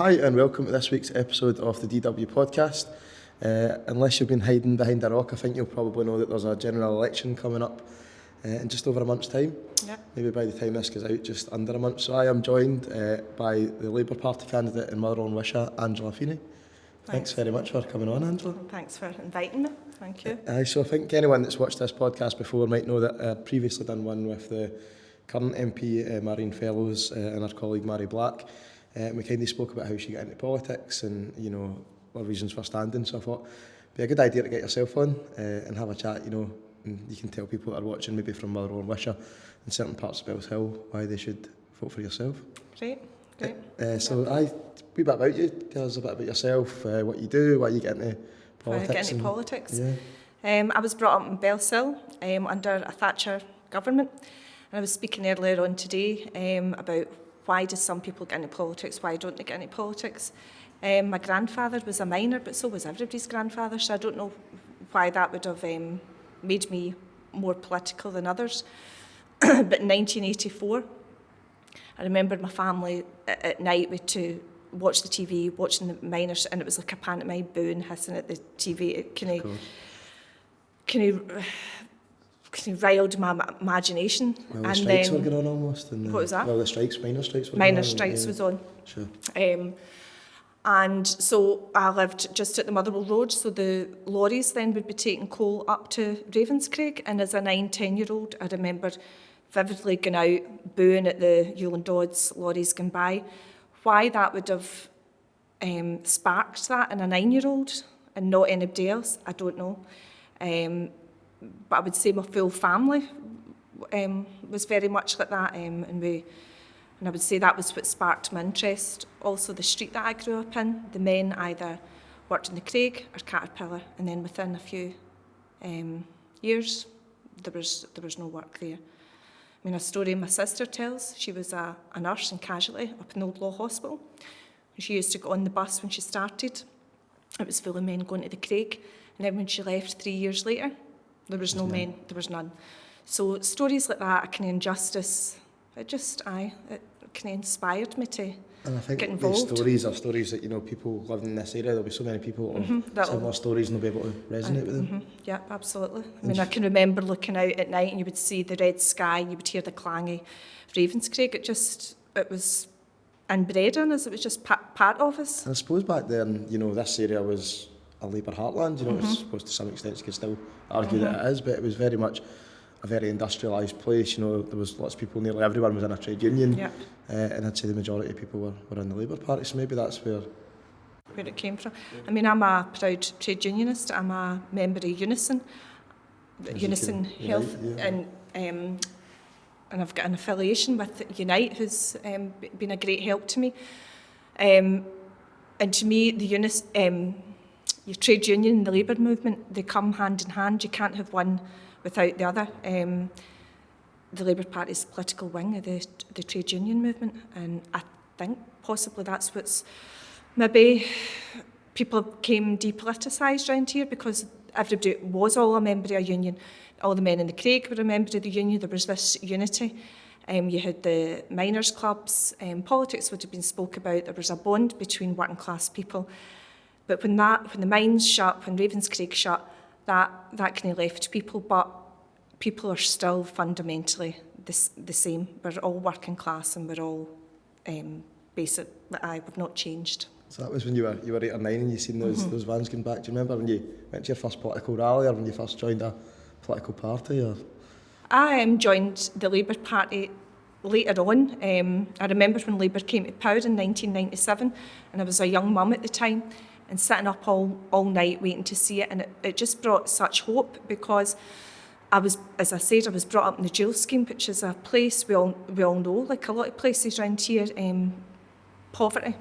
Hi and welcome to this week's episode of the DW podcast. Unless you've been hiding behind a rock, I think you'll probably know that there's a general election coming up in just over a month's time. Yeah. Maybe by the time this goes out, just under a month. So I am joined by the Labour Party candidate in Motherwell and Wishaw, Angela Feeney. Thanks very much for coming on, Angela. Thanks for inviting me. Thank you. So I think anyone that's watched this podcast before might know that I'd previously done one with the current MP, Marion Fellows, and our colleague Mary Black. We kind of spoke about how she got into politics and, you know, her reasons for standing. So I thought it'd be a good idea to get yourself on and have a chat, you know, and you can tell people that are watching, maybe from Motherwell and Wishaw and certain parts of Bells Hill, why they should vote for yourself. Great. So a wee bit about you. Tell us a bit about yourself, what you do, why you get into politics. Why I get into politics? Yeah. I was brought up in Bells Hill under a Thatcher government. And I was speaking earlier on today about why do some people get into politics, why don't they get into politics. My grandfather was a miner, but so was everybody's grandfather, so I don't know why that would have made me more political than others. But in 1984, I remember my family at night went to watch the TV, watching the miners, and it was like a pantomime booing, hissing at the TV. It kind of riled my imagination. Well, the strikes were going on almost. And what was that? Well, the minor strikes were minor going on. Strikes was on. Sure. And so I lived just at the Motherwell Road, so the lorries then would be taking coal up to Ravenscraig, and as a 9-10-year-old I remember vividly going out booing at the Yule Dodds lorries going by. Why that would have sparked that in a 9-year-old and not anybody else, I don't know. But I would say my full family was very much like that, and I would say that was what sparked my interest. Also, the street that I grew up in, the men either worked in the Craig or Caterpillar, and then within a few years, there was no work there. I mean, a story my sister tells, she was a nurse in casualty up in the Old Law Hospital. She used to go on the bus when she started. It was full of men going to the Craig, and then when she left 3 years later, there was no men, there was none. So stories like that, a kind of injustice, it kind of inspired me to and I think get involved. The stories are stories that, you know, people living in this area, there'll be so many people that have similar stories and they'll be able to resonate with them. Yeah, absolutely. I mean, I can remember looking out at night and you would see the red sky, you would hear the clang of Ravenscraig. It was inbred in us, it was just part of us. And I suppose back then, you know, this area was a Labour heartland, you know, I suppose to some extent you could still argue that it is, but it was very much a very industrialised place, you know, there was lots of people, nearly everyone was in a trade union, and I'd say the majority of people were in the Labour Party, so maybe that's where it came from. I mean, I'm a proud trade unionist, I'm a member of Unison Health, and I've got an affiliation with Unite, who's been a great help to me. And to me, your trade union and the Labour movement, they come hand in hand. You can't have one without the other. The Labour Party is the political wing of the trade union movement, and I think possibly that's what's maybe people became depoliticised around here, because everybody was all a member of a union. All the men in the Craig were a member of the union. There was this unity. You had the miners' clubs. Politics would have been spoke about. There was a bond between working class people. But when the mines shut, when Ravenscraig shut, that kind of left people, but people are still fundamentally the same. We're all working class and we're all basic. We've not changed. So that was when you were 8 or 9 and you seen those vans going back. Do you remember when you went to your first political rally, or when you first joined a political party? Or I joined the Labour Party later on. I remember when Labour came to power in 1997, and I was a young mum at the time, and sitting up all night waiting to see it, and it just brought such hope, because I was brought up in the Jewel scheme, which is a place we all know, like a lot of places around here. Poverty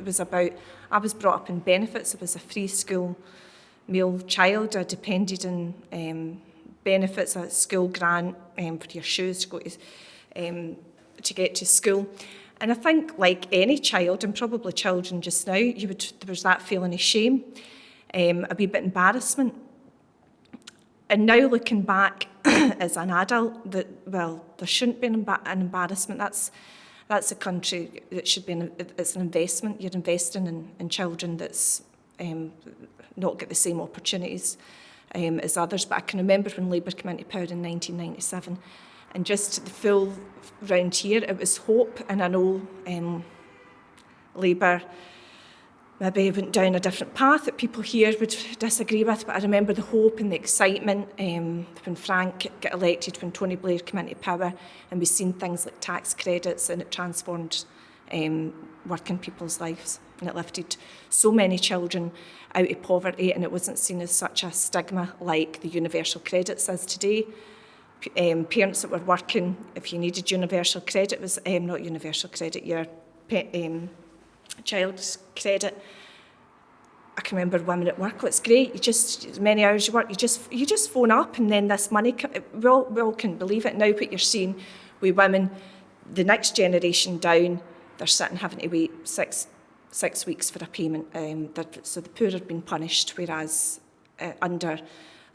was about. I was brought up in benefits. It was a free school meal child. I depended on benefits, a school grant for your shoes to go to get to school. And I think, like any child, and probably children just now, there was that feeling of shame, a wee bit embarrassment. And now looking back as an adult, there shouldn't be an embarrassment. That's a country that should be, it's an investment. You're investing in children that's not get the same opportunities as others. But I can remember when Labour came into power in 1997, and just the full round here, it was hope. And I know Labour maybe went down a different path that people here would disagree with, but I remember the hope and the excitement when Frank got elected, when Tony Blair came into power, and we've seen things like tax credits, and it transformed working people's lives, and it lifted so many children out of poverty, and it wasn't seen as such a stigma like the universal credits is today. Parents that were working, if you needed universal credit, it was not universal credit, your child's credit. I can remember women at work, well, it's great, you just, as many hours you work, you just phone up, and then this money, we all can believe it now. What you're seeing with women, the next generation down, they're sitting having to wait six weeks for a payment. So the poor have been punished, whereas under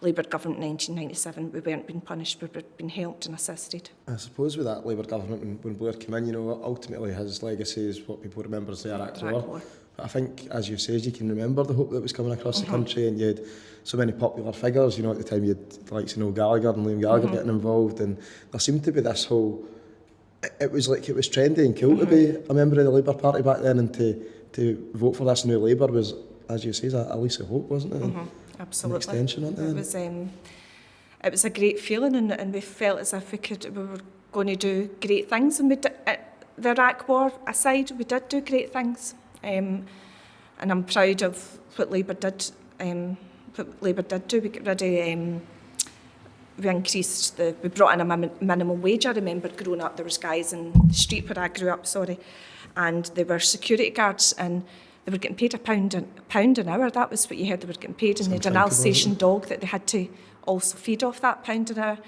Labour government in 1997, we weren't being punished, we were being helped and assisted. I suppose with that Labour government, when Blair came in, ultimately his legacy is what people remember as the Iraq War. But I think, as you said, you can remember the hope that was coming across the country, and you had so many popular figures. At the time you had like Noel Gallagher and Liam Gallagher getting involved, and there seemed to be this whole. It was like it was trendy and cool to be a member of the Labour Party back then, and to vote for this new Labour was, as you say, a lease of hope, wasn't it? Absolutely. An extension on it. It was a great feeling, and we felt as if we were going to do great things. And the Iraq War aside, we did do great things, and I'm proud of what Labour did. We got rid of. We increased we brought in a minimum wage. I remember growing up, there was guys in the street where I grew up, and they were security guards, and they were getting paid a pound an hour. That was what you heard they were getting paid, and they had an Alsatian dog that they had to also feed off that pound an hour.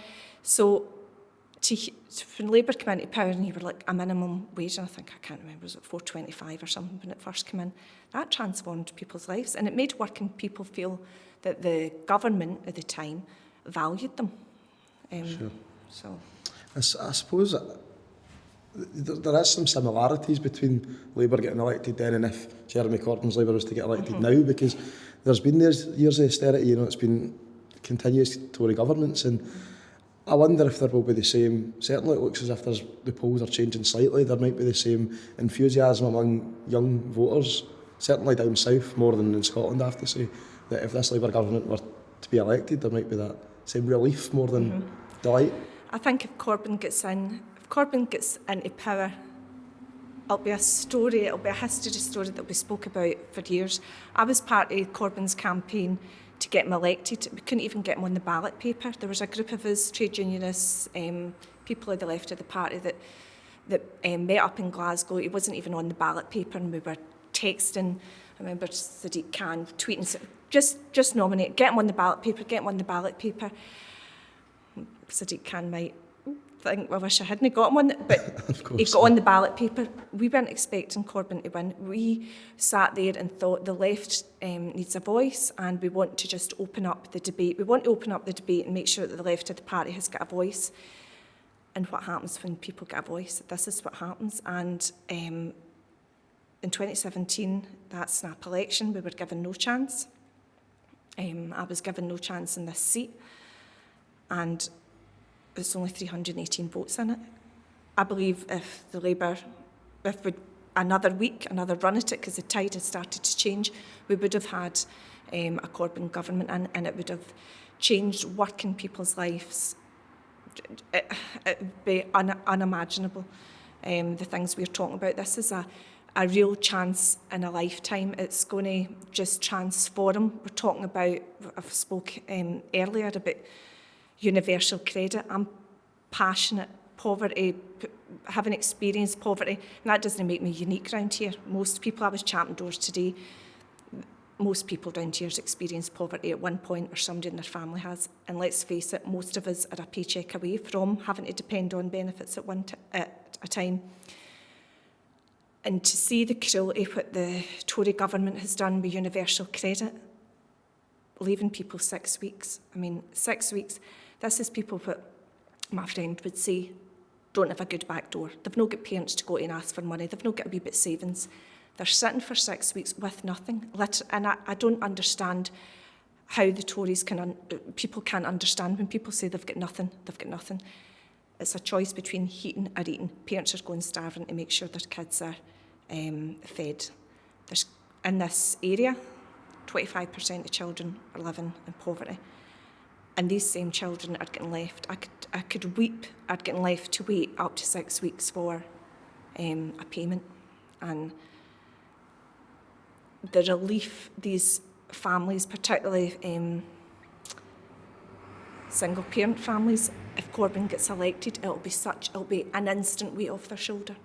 So when Labour came into power, and you were like a minimum wage, and I can't remember, was it $4.25 or something when it first came in? That transformed people's lives, and it made working people feel that the government at the time valued them. Sure. So I suppose there is some similarities between Labour getting elected then and if Jeremy Corbyn's Labour was to get elected now, because there's been years of austerity, it's been continuous Tory governments, and I wonder if there will be the same. Certainly it looks as if the polls are changing slightly. There might be the same enthusiasm among young voters, certainly down south more than in Scotland, I have to say, that if this Labour government were to be elected, there might be that same relief more than delight. I think if Corbyn gets into power, it'll be a story, it'll be a history story that we spoke about for years. I was part of Corbyn's campaign to get him elected. We couldn't even get him on the ballot paper. There was a group of us, trade unionists, people at the left of the party that met up in Glasgow. He wasn't even on the ballot paper, and we were texting. I remember Sadiq Khan tweeting, just nominate, get him on the ballot paper, get him on the ballot paper. Sadiq Khan might think, well, I wish I hadn't got him on it, but he got on the ballot paper. We weren't expecting Corbyn to win. We sat there and thought the left needs a voice, and we want to just open up the debate. We want to open up the debate and make sure that the left of the party has got a voice. And what happens when people get a voice? This is what happens. And in 2017, that snap election, we were given no chance. I was given no chance in this seat, and there's only 318 votes in it. I believe if we'd another week, another run at it, because the tide had started to change, we would have had a Corbyn government, and it would have changed working people's lives. It would be unimaginable, the things we're talking about. This is a real chance in a lifetime. It's going to just transform. We're talking about, I've spoke earlier about universal credit. I'm passionate. Poverty, having experienced poverty, and that doesn't make me unique around here. Most people, I was champing doors today, most people down here experience poverty at one point, or somebody in their family has. And let's face it, most of us are a paycheck away from having to depend on benefits at a time. And to see the cruelty what the Tory government has done with universal credit, leaving people 6 weeks. 6 weeks. This is people what my friend would say, don't have a good back door. They've not got parents to go to and ask for money. They've not got a wee bit savings. They're sitting for 6 weeks with nothing. And I don't understand how the Tories people can't understand when people say they've got nothing. They've got nothing. It's a choice between heating or eating. Parents are going starving to make sure their kids are fed. There's, in this area, 25% of children are living in poverty. And these same children are getting left. I could weep at getting left to wait up to 6 weeks for a payment. And the relief these families, particularly single parent families, if Corbyn gets elected, it'll be an instant weight off their shoulder.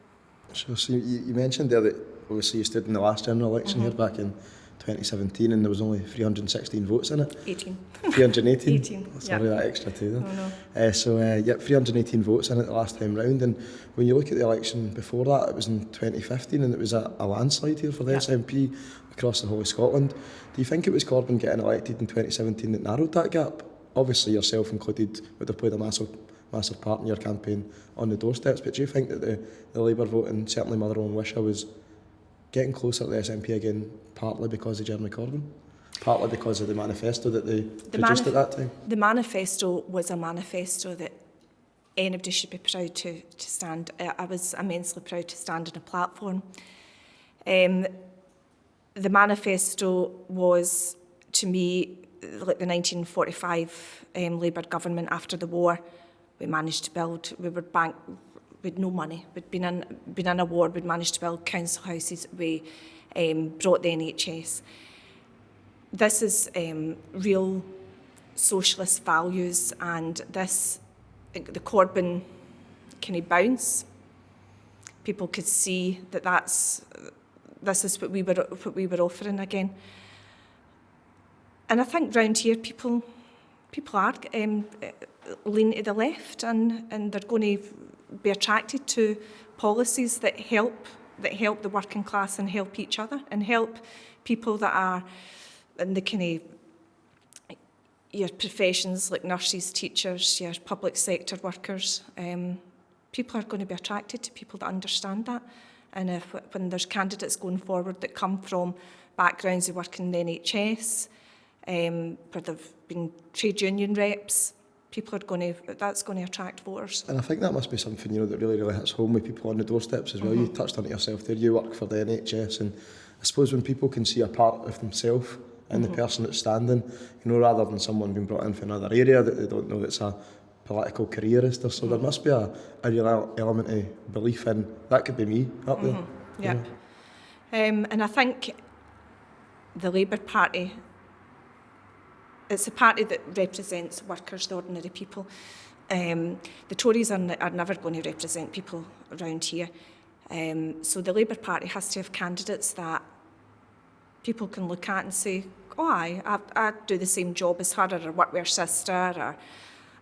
So you mentioned there that obviously you stood in the last general election here back in 2017 and there was only 316 votes in it. 18. 318? 18, Sorry, that extra two there. No. So 318 votes in it the last time round, and when you look at the election before that, it was in 2015 and it was a landslide here for the SNP across the whole of Scotland. Do you think it was Corbyn getting elected in 2017 that narrowed that gap? Obviously yourself included would have played a massive part in your campaign on the doorsteps, but do you think that the Labour vote, and certainly Motherwell and Wishaw, was getting closer to the SNP again, partly because of Jeremy Corbyn, partly because of the manifesto that they produced at that time? The manifesto was a manifesto that anybody should be proud to stand. I was immensely proud to stand on a platform. The manifesto was, to me, like the 1945 Labour government after the war. We managed to build, we were with no money. We'd been in a war, we'd managed to build council houses, we brought the NHS. This is real socialist values, and this, the Corbyn kind of bounce, people could see that this is what we were offering again. And I think round here people are lean to the left, and they're going to be attracted to policies that help the working class and help each other and help people that are in the kind of your professions like nurses, teachers, your public sector workers. People are going to be attracted to people that understand that. And when there's candidates going forward that come from backgrounds of working in the NHS, where they've been trade union reps, that's going to attract voters. And I think that must be something, that really, really hits home with people on the doorsteps as well. You touched on it yourself there. You work for the NHS, and I suppose when people can see a part of themselves in the person that's standing, rather than someone being brought in from another area that they don't know that's a political careerist or so, there must be a real element of belief in that could be me up there. Yeah. And I think the Labour Party, it's a party that represents workers, the ordinary people. The Tories are never going to represent people around here. So the Labour Party has to have candidates that people can look at and say, oh, I do the same job as her, or I work with her sister, or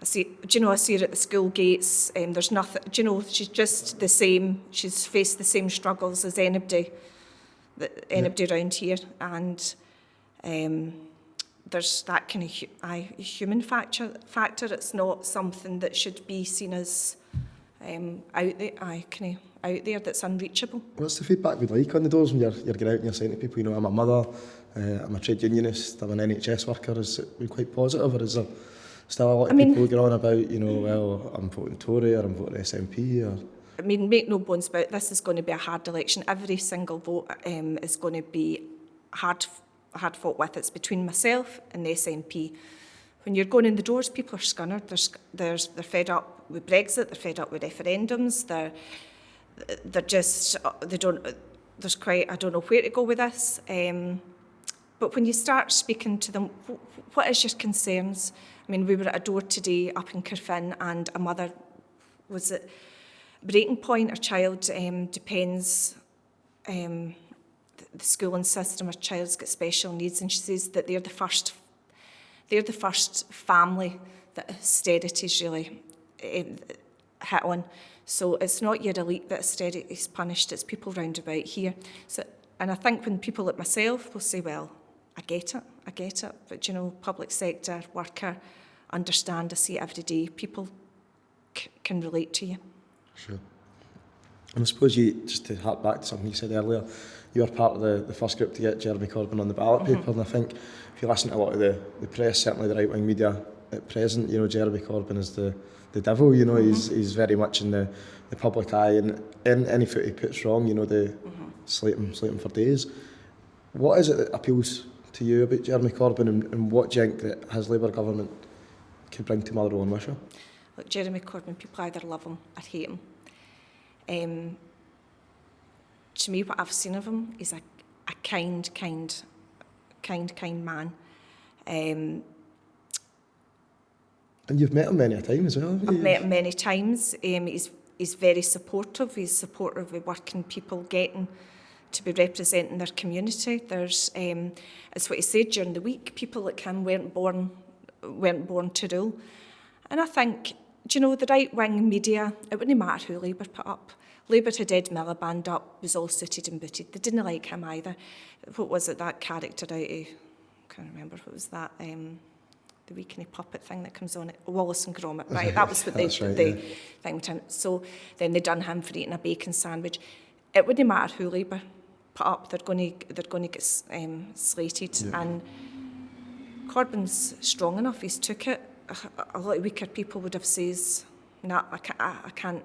I see her at the school gates. There's nothing, she's just the same. She's faced the same struggles as anybody around here, and there's that kind of human factor. It's not something that should be seen as out there that's unreachable. What's the feedback we like on the doors when you're getting out and you're saying to people, I'm a mother, I'm a trade unionist, I'm an NHS worker? Has it been quite positive, or is there still a lot of people going on about, well, I'm voting Tory or I'm voting SNP? Or? Make no bones about it, this is going to be a hard election. Every single vote is going to be hard fought with. It's between myself and the SNP. When you're going in the doors, people are scunnered. They're fed up with Brexit. They're fed up with referendums. There's quite, I don't know where to go with this. But when you start speaking to them, what is your concerns? We were at a door today up in Carfin, and a mother was at breaking point. Her child depends. The schooling system, her child's got special needs, and she says that they're the first family that austerity's really hit on. So it's not your elite that austerity's punished, it's people round about here. So, and I think when people like myself will say, well, I get it, but public sector, worker, understand, I see it every day, people can relate to you. Sure. And I suppose just to hark back to something you said earlier, you were part of the first group to get Jeremy Corbyn on the ballot paper, and I think if you listen to a lot of the press, certainly the right-wing media at present, Jeremy Corbyn is the devil, he's very much in the public eye, and in any foot he puts wrong, they slate him for days. What is it that appeals to you about Jeremy Corbyn, and what do you think that his Labour government could bring to Motherwell and Wishaw? Look, Jeremy Corbyn, people either love him or hate him. To me, what I've seen of him is a kind man. And you've met him many a time as well, haven't you? I've met him many times. He's very supportive. He's supportive of working people getting to be representing their community. There's, as what he said during the week, people like him weren't born to rule. And I think, the right-wing media, it wouldn't matter who Labour put up. Labour had Ed Miliband up, was all suited and booted. They didn't like him either. What was it, that character out of, I can't remember, what was that, the weekly puppet thing that comes on it, Wallace and Gromit, right? That was what they thing with him. So then they done him for eating a bacon sandwich. It wouldn't matter who Labour put up, they're going to get slated. Yeah. And Corbyn's strong enough, he's took it. A lot of weaker people would have says, nah, I can't.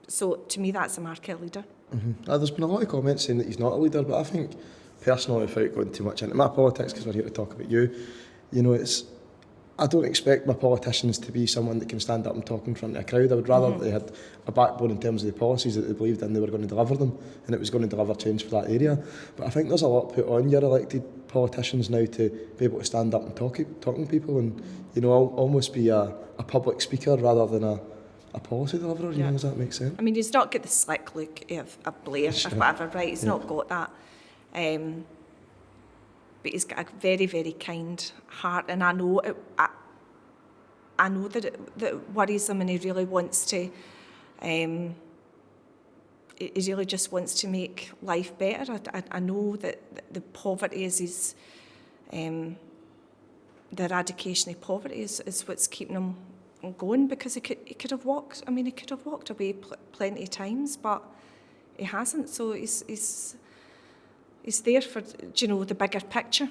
So to me, that's a mark of a leader. There's been a lot of comments saying that he's not a leader, but I think personally, without going too much into my politics, because we're here to talk about you, I don't expect my politicians to be someone that can stand up and talk in front of a crowd. I would rather that they had a backbone in terms of the policies that they believed in, they were going to deliver them, and it was going to deliver change for that area. But I think there's a lot put on your elected politicians now to be able to stand up and talking to people, and almost be a public speaker rather than a policy deliverer. Does that make sense? I mean, he's not got the slick look of a Blair or whatever, right? He's not got that. But he's got a very, very kind heart, and I know that it worries him, and he really wants to. He really just wants to make life better. I know that the poverty is his, the eradication of poverty is what's keeping him going, because he could have walked. I mean, he could have walked away plenty of times, but he hasn't. So he's there for, the bigger picture.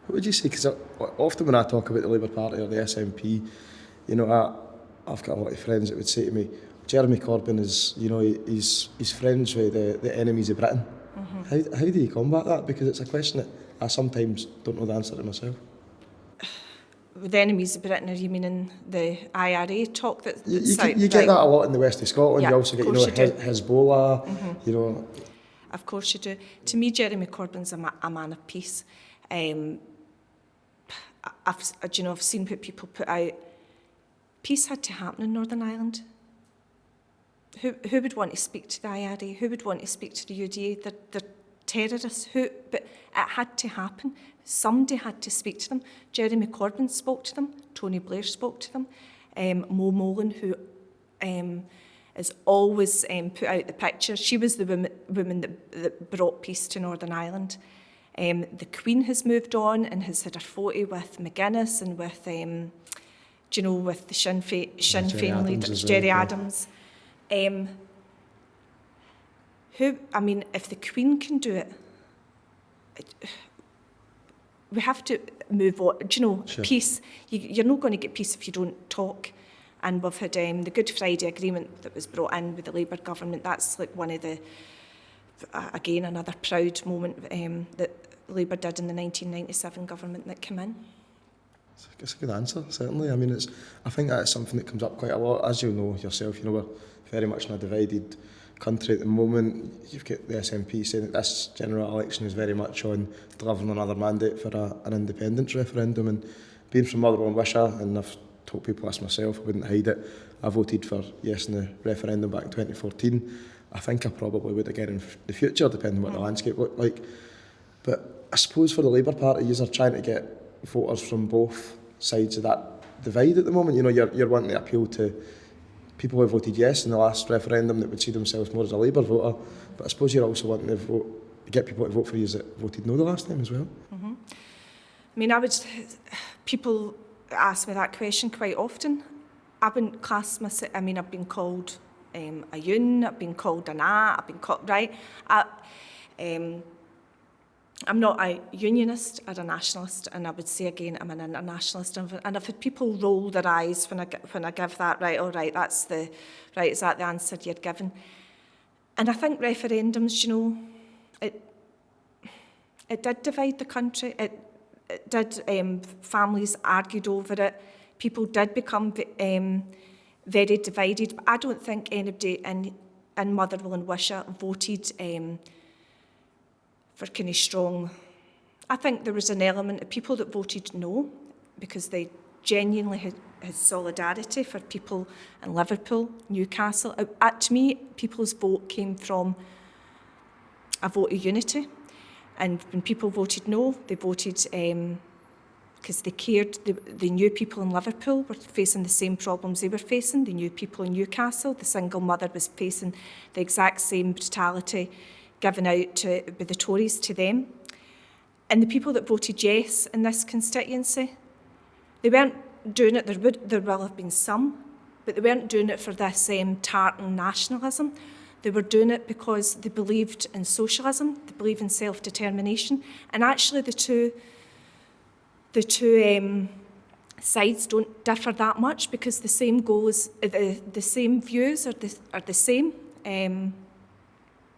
What would you say? Because often when I talk about the Labour Party or the SNP, I've got a lot of friends that would say to me, Jeremy Corbyn is, he's friends with the enemies of Britain. How do you combat that? Because it's a question that I sometimes don't know the answer to myself. With the enemies of Britain, are you meaning the IRA talk that's you get that a lot in the west of Scotland. You also get, Hezbollah, Of course you do. To me, Jeremy Corbyn's a man of peace. I've seen what people put out. Peace had to happen in Northern Ireland. Who would want to speak to the IRA? Who would want to speak to the UDA? They're terrorists. But it had to happen. Somebody had to speak to them. Jeremy Corbyn spoke to them. Tony Blair spoke to them. Mo Molan, who has always put out the picture. She was the woman that brought peace to Northern Ireland. The Queen has moved on and has had her photo with McGuinness and with, with the Sinn Féin leader, Jerry Adams. If the Queen can do it, we have to move on. Sure. Peace. You're not going to get peace if you don't talk. And we've had the Good Friday Agreement that was brought in with the Labour government. That's like one of the, again, another proud moment that Labour did in the 1997 government that came in. It's a good answer, certainly. I think that's something that comes up quite a lot. As you'll know yourself, we're very much in a divided country at the moment. You've got the SNP saying that this general election is very much on delivering another mandate for an independence referendum. And being from Motherwell and Wishaw, and I've told people this myself, I wouldn't hide it, I voted for yes in the referendum back in 2014. I think I probably would again in the future, depending on what the landscape looked like. But I suppose for the Labour Party, you're trying to get voters from both sides of that divide at the moment. You're wanting to appeal to people who voted yes in the last referendum that would see themselves more as a Labour voter, but I suppose you're also wanting to get people to vote for you that voted no the last time as well. People ask me that question quite often, I wouldn't class myself, I mean, I've been called a union, I've been called an I've been called, right? I'm not a unionist or a nationalist, and I would say again, I'm an internationalist. And I've had people roll their eyes when I give that, right, all right, is that the answer you're given? And I think referendums, you know, it did divide the country. It did, families argued over it. People did become very divided. But I don't think anybody in Motherwell and Wishaw voted for kind of strong. I think there was an element of people that voted no because they genuinely had solidarity for people in Liverpool, Newcastle. To me, people's vote came from a vote of unity. And when people voted no, they voted because they cared. They knew people in Liverpool were facing the same problems they were facing. They knew people in Newcastle. The single mother was facing the exact same brutality given out by the Tories to them. And the people that voted yes in this constituency, they weren't doing it, there will have been some, but they weren't doing it for this tartan nationalism. They were doing it because they believed in socialism, they believed in self-determination, and actually the two sides don't differ that much because the same goals, the same views are the same.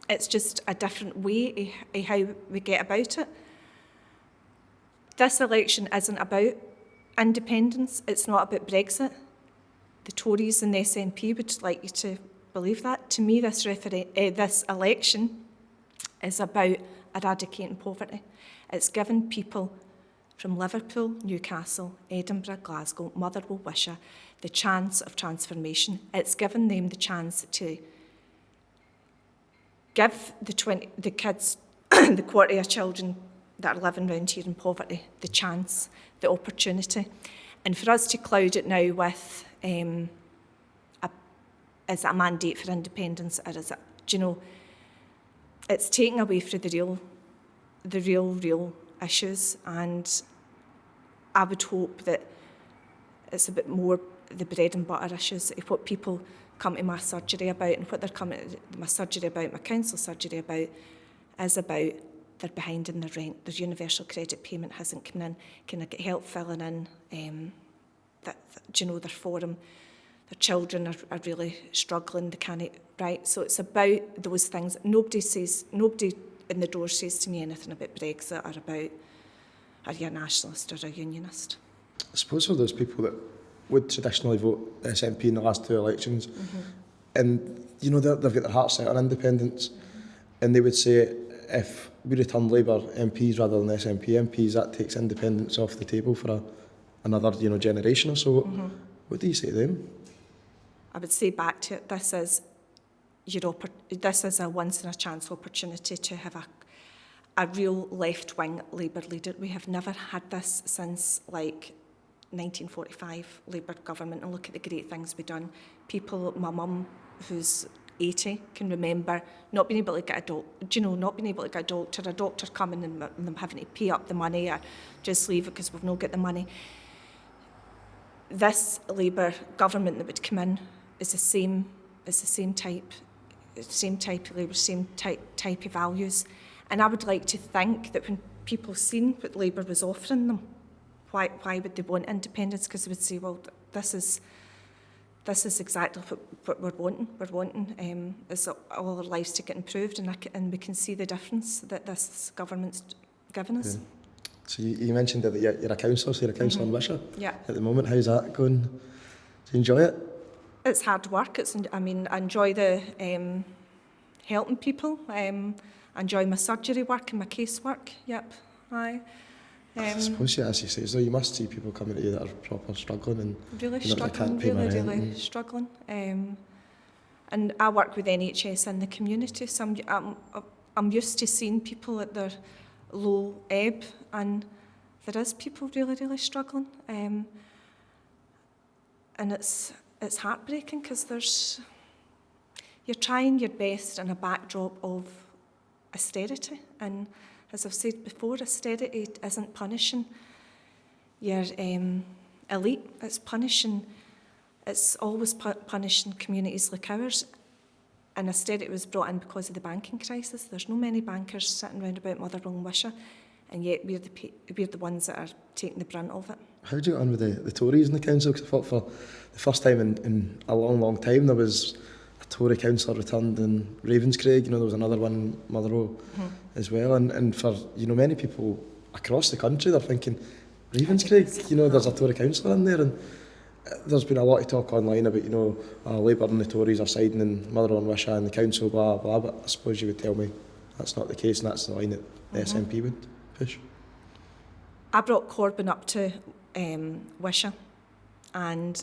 It's just a different way of how we get about it. This election isn't about independence, it's not about Brexit. The Tories and the SNP would like you to believe that. To me, this election is about eradicating poverty. It's given people from Liverpool, Newcastle, Edinburgh, Glasgow, Motherwell, Wishaw the chance of transformation. It's given them the chance to give the kids, the quarter of children that are living around here in poverty, the chance, the opportunity. And for us to cloud it now with, is it a mandate for independence, or is it, do you know, it's taking away from the real issues. And I would hope that it's a bit more the bread and butter issues of what people come to my surgery about, and what they're coming to my surgery about, my council surgery about, is about they're behind in their rent, their universal credit payment hasn't come in, can I get help filling in, do you know, their forum, their children are really struggling, they can't, right? So it's about those things. Nobody in the door says to me anything about Brexit or about, are you a nationalist or a unionist? I suppose for those people that would traditionally vote SNP in the last two elections, and you know they've got their heart set on independence, and they would say if we return Labour MPs rather than SNP MPs, that takes independence off the table for another generation or so. What do you say to them? I would say back to it, this is a once in a chance opportunity to have a real left-wing Labour leader. We have never had this since 1945 Labour government, and look at the great things we've done. People, my mum, who's 80, can remember not being able to get a doctor coming and them having to pay up the money or just leave it because we've not got the money. This Labour government that would come in is the same type of Labour, same type of values. And I would like to think that when people seen what Labour was offering them, why would they want independence? Because they would say, well, this is exactly what we're wanting. We're wanting is all our lives to get improved, and we can see the difference that this government's given us. Yeah. So you mentioned that you're a councillor, so you're a councillor in Wishaw. Yeah. At the moment, how's that going? Do you enjoy it? It's hard work. I enjoy the helping people. I enjoy my surgery work and my casework. Yep. Aye. I suppose, as you say, so you must see people coming to you that are proper struggling and really struggling. And I work with NHS in the community, so I'm used to seeing people at their low ebb, and there is people really struggling. And it's heartbreaking because you're trying your best in a backdrop of austerity, and as I've said before, austerity isn't punishing your elite, it's punishing It's always punishing communities like ours. And austerity was brought in because of the banking crisis. There's no many bankers sitting around about Motherwell and Wishaw, and yet we're the ones that are taking the brunt of it. How do you get on with the Tories in the council? Because I thought for the first time in a long, long time there was a Tory councillor returned in Ravenscraig. There was another one in Motherwell as well. And for, many people across the country, they're thinking, Ravenscraig, there's a Tory councillor in there. And there's been a lot of talk online about, Labour and the Tories are siding in Motherwell and Wishaw and the council, blah, blah, but I suppose you would tell me that's not the case, and that's the line that the SNP would push. I brought Corbyn up to Wishaw, and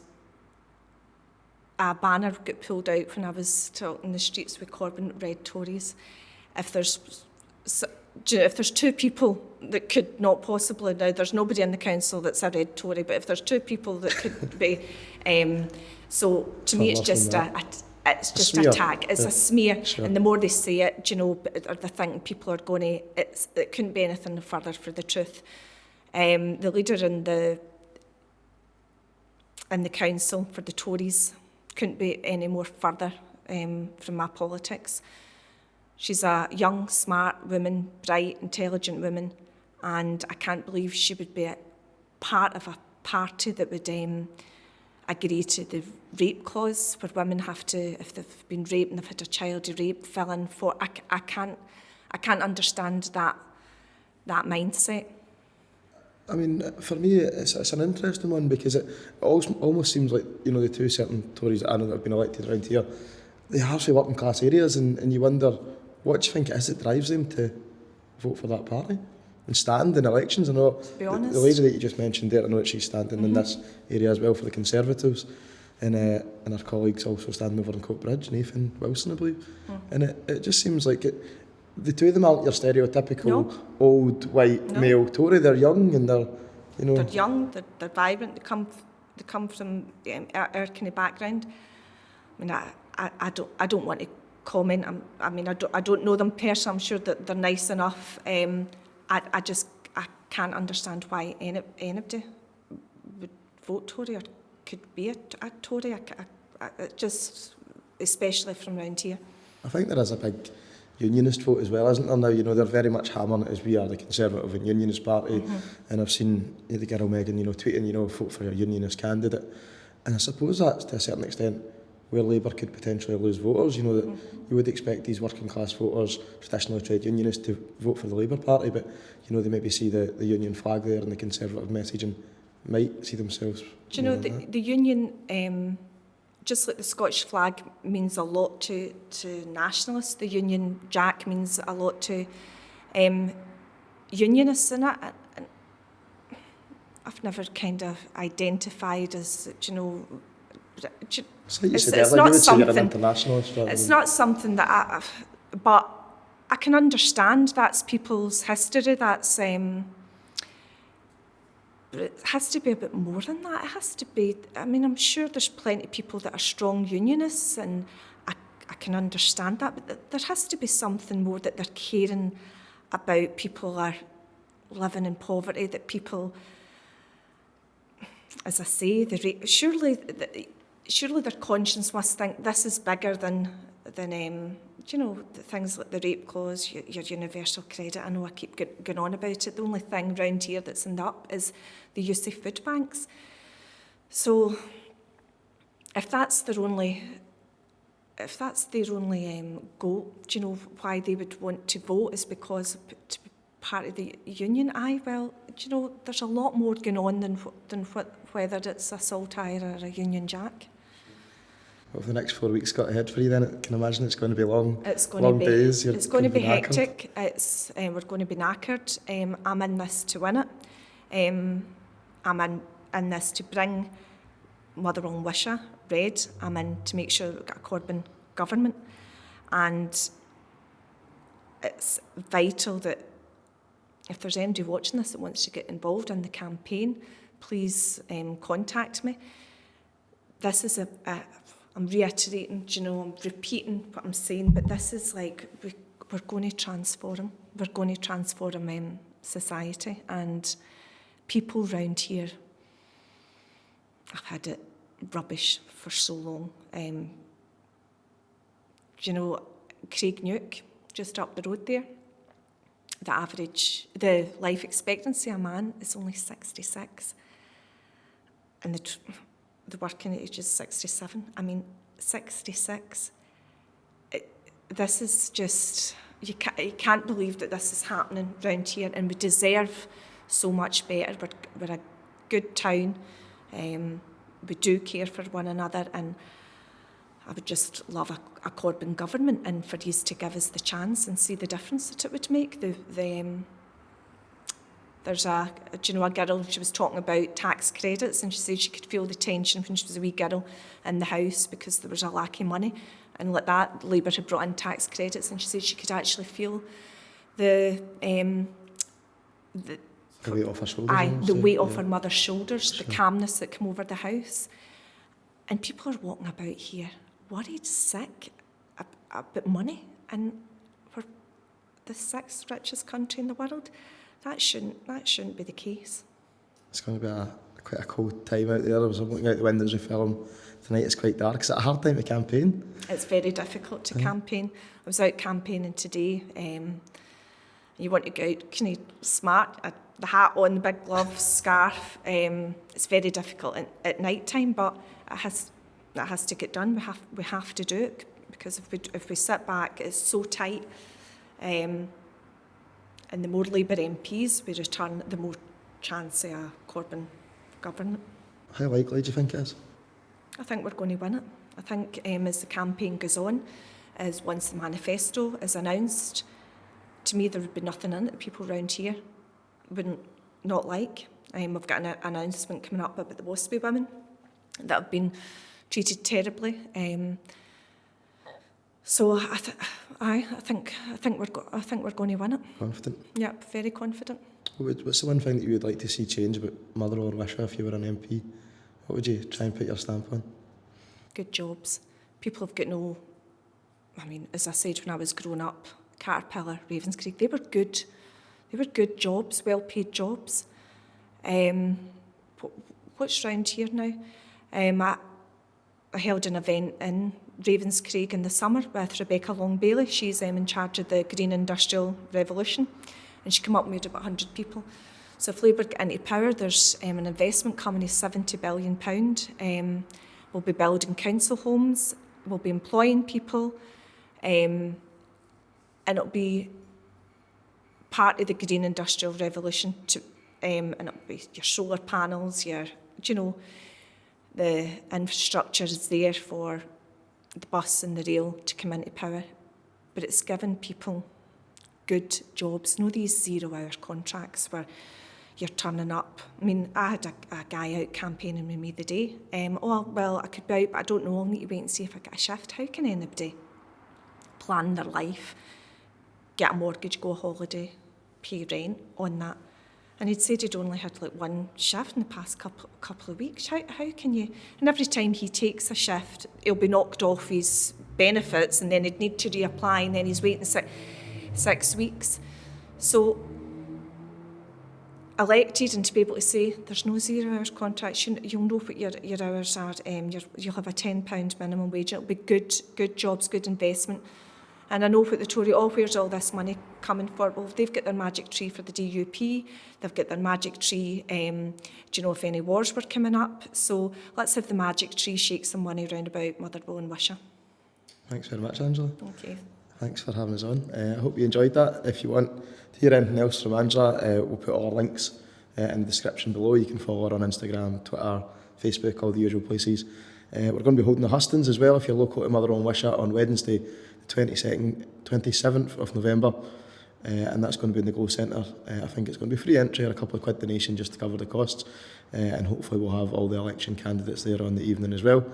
a banner got pulled out when I was talking in the streets with Corbyn, Red Tories. If there's two people that could not possibly, now there's nobody in the council that's a Red Tory, but if there's two people that could be, so to me it's just a tag, it's a smear, sure. And the more they say it, they're thinking people are going to, it couldn't be anything further for the truth. The leader in the council for the Tories couldn't be any more further from my politics. She's a young, smart woman, bright, intelligent woman, and I can't believe she would be a part of a party that would agree to the rape clause where women have to, if they've been raped and they've had a child rape, fill in for. I can't understand that mindset. I mean, for me, it's an interesting one because it almost seems like, the two certain Tories that I know that have been elected around here, they have to working class areas, and you wonder, what do you think it is that drives them to vote for that party and stand in elections? I know the lady that you just mentioned there, I know that she's standing in this area as well for the Conservatives, and our colleagues also standing over in Coatbridge, Nathan Wilson, I believe. And it just seems like the two of them aren't your stereotypical old white male Tory. They're young and they're They're young, they're vibrant. They come from our kind of background. I mean, I don't want to comment. I don't know them personally. I'm sure that they're nice enough. I can't understand why anybody would vote Tory or could be a Tory. Just especially from around here. I think there is a big unionist vote as well, isn't there now? They're very much hammering it as we are the Conservative and Unionist Party, and I've seen the girl Megan, tweeting, vote for your unionist candidate, and I suppose that's to a certain extent where Labour could potentially lose voters. That you would expect these working class voters, traditionally trade unionists, to vote for the Labour Party, but they maybe see the union flag there and the Conservative message and might see themselves. Do you know the union? Just like the Scottish flag means a lot to nationalists, the Union Jack means a lot to unionists, and I've never kind of identified as, it's not something that but I can understand that's people's history, that's but it has to be a bit more than that. It has to be, I'm sure there's plenty of people that are strong unionists, and I can understand that, but there has to be something more, that they're caring about people are living in poverty, that people, as I say, surely their conscience must think this is bigger than things like the rape clause, your universal credit. I know I keep going on about it. The only thing round here that's in the up is the use of food banks. So if that's their only goal, do you know why they would want to vote is because to be part of the union? There's a lot more going on than whether it's a saltire or a Union Jack. What have the next 4 weeks got ahead for you then? I can imagine it's going to be long days. It's going to be hectic. We're going to be knackered. I'm in this to win it. I'm in this to bring Motherwell and Wishaw red. I'm in to make sure we've got a Corbyn government. And it's vital that if there's anybody watching this that wants to get involved in the campaign, please contact me. This is I'm reiterating, I'm repeating what I'm saying, but this is like, we're going to transform. We're going to transform society, and people round here, I've had it rubbish for so long. Do you know Craig Newk, just up the road there? The life expectancy of a man is only 66. And the working age is 67. I mean, 66. This is just, you can't believe that this is happening round here, and we deserve so much better. We're a good town. We do care for one another, and I would just love a Corbyn government, and for you to give us the chance and see the difference that it would make. There's a girl, she was talking about tax credits, and she said she could feel the tension when she was a wee girl in the house because there was a lack of money. And like that, Labour had brought in tax credits, and she said she could actually feel the weight off her shoulders. The weight off her mother's shoulders, sure. The calmness that came over the house. And people are walking about here worried, sick about money, and we're the 6th richest country in the world. That shouldn't be the case. It's going to be quite a cold time out there. I was looking out the windows of film tonight. It's quite dark. Is it a hard time to campaign? It's very difficult to campaign. I was out campaigning today. You want to go out kind of smart, the hat on, the big gloves, scarf. It's very difficult at night time, but it has to get done. We have to do it, because if we sit back, it's so tight. And the more Labour MPs we return, the more chance of a Corbyn government. How likely do you think it is? I think we're going to win it. I think as the campaign goes on, as once the manifesto is announced, to me there would be nothing in it that people around here wouldn't not like. We've got an announcement coming up about the WASPy women that have been treated terribly. So I think we're going to win it. Confident? Yeah, very confident. What's the one thing that you would like to see change about Motherwell or Wishaw if you were an MP? What would you try and put your stamp on? Good jobs. People have got no... I mean, as I said when I was growing up, Caterpillar, Ravenscreek, they were good. They were good jobs, well-paid jobs. What's round here now? I held an event in Ravenscreek in the summer with Rebecca Long-Bailey. She's in charge of the Green Industrial Revolution, and she came up with about 100 people. So if Labour get into power, there's an investment coming of £70 billion. We'll be building council homes, we'll be employing people, and it'll be part of the Green Industrial Revolution. And it'll be your solar panels, the infrastructure is there for the bus and the rail to come into power, but it's given people good jobs, no these 0-hour contracts where you're turning up. I mean, I had a guy out campaigning with me the day. I could be out, but I don't know, I'll need to wait and see if I get a shift. How can anybody plan their life, get a mortgage, go on holiday, pay rent on that? And he'd said he'd only had like one shift in the past couple of weeks. How can you? And every time he takes a shift, he'll be knocked off his benefits, and then he'd need to reapply, and then he's waiting 6 weeks. So elected, and to be able to say there's no 0-hour contracts, you'll know what your hours are. You'll have a £10 minimum wage. It'll be good jobs, good investment. And I know what the Tory, where's all this money coming for? Well, they've got their magic tree for the DUP, they've got their magic tree, do you know if any wars were coming up? So let's have the magic tree shake some money around about Motherwell and Wishaw. Thanks very much, Angela. Okay. Thanks for having us on. I hope you enjoyed that. If you want to hear anything else from Angela, we'll put all our links in the description below. You can follow her on Instagram, Twitter, Facebook, all the usual places. We're going to be holding the hustings as well if you're local to Motherwell and Wishaw on Wednesday, the 27th of November, and that's going to be in the Glow Centre. I think it's going to be free entry or a couple of quid donation just to cover the costs, and hopefully we'll have all the election candidates there on the evening as well.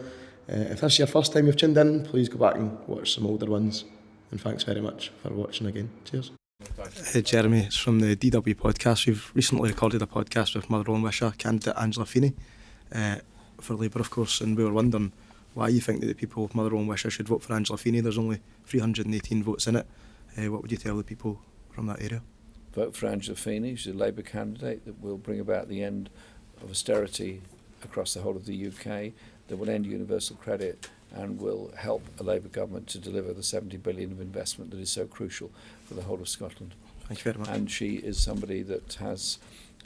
If this is your first time you've tuned in, please go back and watch some older ones, and thanks very much for watching again. Cheers. Jeremy, it's from the DW podcast. We've recently recorded a podcast with Motherwell and Wishaw candidate Angela Feeney, for Labour of course, and we were wondering why you think that the people of Motherwell and Wishaw should vote for Angela Feeney. There's only 318 votes in it. What would you tell the people from that area? Vote for Angela Feeney. She's a Labour candidate that will bring about the end of austerity across the whole of the UK, that will end universal credit and will help a Labour government to deliver the 70 billion of investment that is so crucial for the whole of Scotland. Thank you very much. And she is somebody that has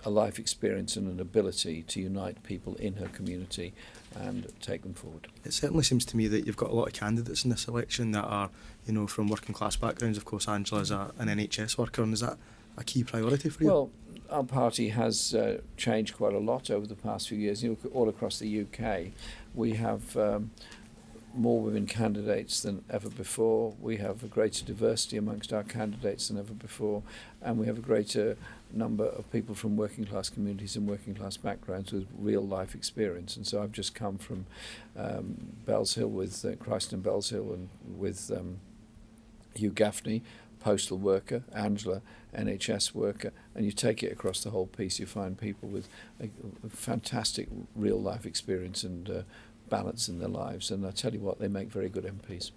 a life experience and an ability to unite people in her community and take them forward. It certainly seems to me that you've got a lot of candidates in this election that are, you know, from working class backgrounds. Of course, Angela's an NHS worker, and is that a key priority for you? Well, our party has changed quite a lot over the past few years. You look all across the UK, we have more women candidates than ever before. We have a greater diversity amongst our candidates than ever before, and we have a greater number of people from working class communities and working class backgrounds with real life experience. And so I've just come from Bellshill with Christ and Bellshill, and with Hugh Gaffney, postal worker, Angela, NHS worker, and you take it across the whole piece, you find people with a fantastic real life experience and balance in their lives, and I tell you what, they make very good MPs.